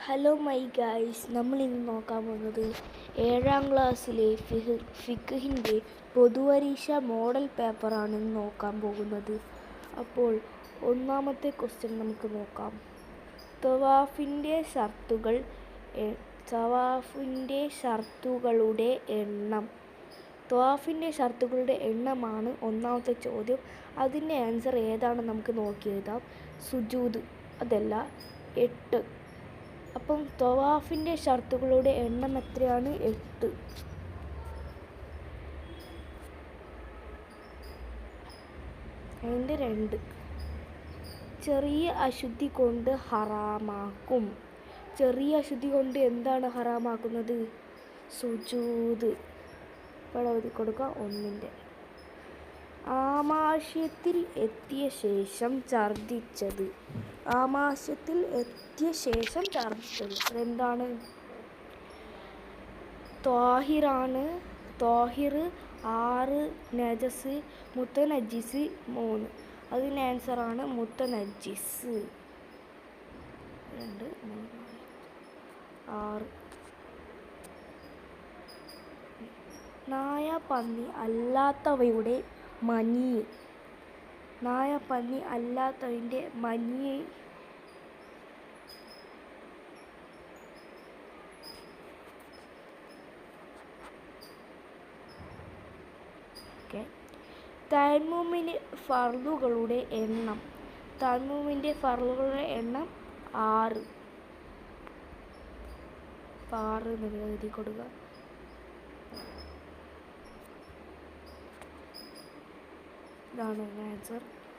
Hello my guys, നമ്മൾ ഇന്ന് നോക്കാൻ പോകുന്നത് 7ാം ക്ലാസ്സിലെ ഫിഖ്ഹിൻ്റെ പൊതുപരീക്ഷ മോഡൽ പേപ്പറാണ് ഇന്ന് നോക്കാൻ പോകുന്നത്. അപ്പോൾ ഒന്നാമത്തെ ക്വസ്റ്റ്യൻ നമുക്ക് നോക്കാം. തവാഫിൻ്റെ ഷർത്തുകളുടെ എണ്ണം. തവാഫിൻ്റെ ഷർത്തുകളുടെ എണ്ണമാണ് ഒന്നാമത്തെ ചോദ്യം. അതിൻ്റെ ആൻസർ ഏതാണെന്ന് നമുക്ക് നോക്കി എഴുതാം. സുജൂദ് അതല്ല, 8. അപ്പം തവാഫിൻ്റെ ഷർത്തുകളുടെ എണ്ണം എത്രയാണ്? 8. അതിൻ്റെ 2. ചെറിയ അശുദ്ധി കൊണ്ട് ഹറാമാക്കും. ചെറിയ അശുദ്ധി കൊണ്ട് എന്താണ് ഹറാമാക്കുന്നത്? സുജൂദ്. ഇവിടെ എഴുതി കൊടുക്കുക 1. ആമാശയത്തിൽ എത്തിയ ശേഷം ഛർദ്ദിച്ചത്. ആമാശയത്തിൽ എത്തിയ ശേഷം ഛർദ്ദിച്ചത് അതെന്താണ്? ത്വാഹിറാണ്. ത്വാഹിർ 6, നജസ് മുത്തനജ്ജിസ് 3. അതിന് ആൻസറാണ് മുത്തനജ്ജിസ്. 2, 3, 6. നായ പന്നി അല്ലാത്തവയുടെ മനി. നായ പന്നി അല്ലാത്തതിൻ്റെ മനി തയമ്മുമിൻ്റെ ഫർളുകളുടെ എണ്ണം. തയമ്മുമിൻ്റെ ഫർളുകളുടെ എണ്ണം 6. 6 എന്ന് എഴുതി കൊടുക്കുക. ഇതാണ് ആൻസർ.